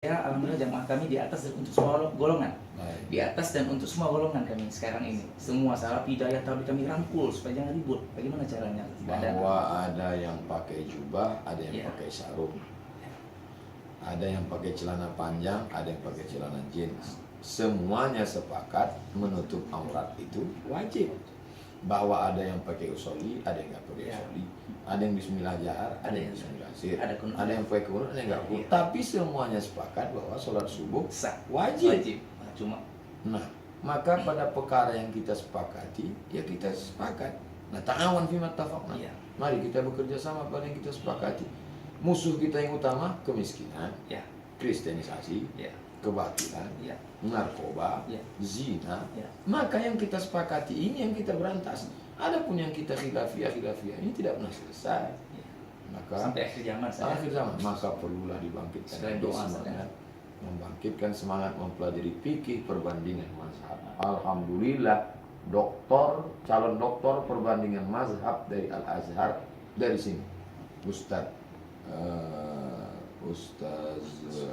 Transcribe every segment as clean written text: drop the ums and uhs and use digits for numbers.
Ya, alhamdulillah jamaah kami di atas dan untuk semua golongan. Baik. Di atas dan untuk semua golongan kami sekarang ini. Semua salah hidayah tauhid kami rangkul supaya jangan ribut. Bagaimana caranya? Bahwa ada yang pakai jubah, ada yang Ya. pakai sarung, ada yang pakai celana panjang, ada yang pakai celana jeans. Semuanya sepakat menutup aurat itu wajib. Bahwa ada yang pakai usoli, ada yang nggak pakai Ya. usoli, ada yang bismillah jahar, ada yang bismillah sir, Ada kunut. ada yang pakai kunut, ada yang nggak kunut. Ya. Tapi semuanya sepakat bahwa sholat subuh Sah. wajib. Nah, cuma Nah, maka pada perkara yang kita sepakati, ya kita sepakat. Nah, ta'awan fi mattafaqna. Iya. Mari kita bekerja sama pada yang kita sepakati. Musuh kita yang utama kemiskinan, ya, kristenisasi, ya, kebatilan, ya, narkoba, Ya. zina. ya. Maka yang kita sepakati ini yang kita berantas. Adapun yang kita khilafiyah ini tidak pernah selesai. Ya. Maka Sampai akhir zaman saya. akhir zaman maka perlulah dibangkitkan Selain doa, semangat, membangkitkan semangat mempelajari fikih perbandingan mazhab. Alhamdulillah calon doktor perbandingan mazhab dari Al Azhar dari sini, Ustaz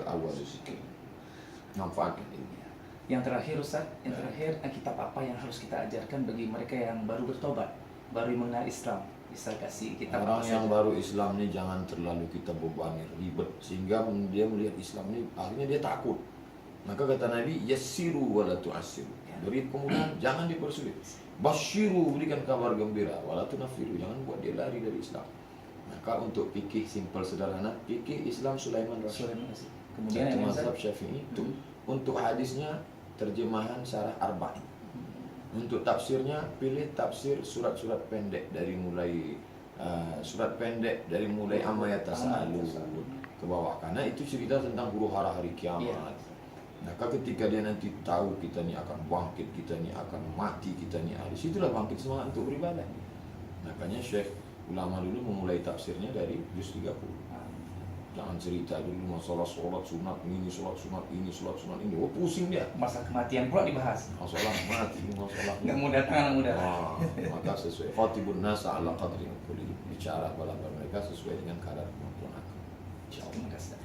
Awal Zikri manfaatkan ini. Yang terakhir Ustaz, kitab apa yang harus kita ajarkan bagi mereka yang baru bertobat, baru mengenal Islam? Bisa kasih kitab Orang apa yang saja? baru Islam ini jangan terlalu kita bebani ribet sehingga dia melihat Islam ini akhirnya dia takut. Maka kata Nabi, yassiru wala tu'assiru. Beri kemudahan, jangan dipersulit. Basyiru, berikan kabar gembira, wala tunaffiru, jangan buat dia lari dari Islam. Maka untuk fikih simpel sederhana, fikih Islam Sulaiman Rasul. Kemudian Satu yang mazhab Syafi'i itu untuk hadisnya terjemahan syarah Arba'in. Untuk tafsirnya pilih tafsir surat-surat pendek dari mulai amma yatasaalun ke bawah, karena itu cerita tentang huru hara hari kiamat. Iya. Maka ketika dia nanti tahu kita ni akan bangkit, kita ni akan mati, kita ni ada, situlah bangkit semangat untuk beribadah. Makanya Syekh ulama dulu memulai tafsirnya dari juz 30. Jangan cerita dulu masalah sholat sunat ini, sholat sunat ini, sholat sunat ini. Oh, pusing dia. Masa kematian pula dibahas. Masalah mati, masalah Nggak mudah tangan mudah. maka sesuai khatibun nasa ala qadri kulli, bicara pada mereka sesuai dengan kadar kemampuan aku. Terima kasih.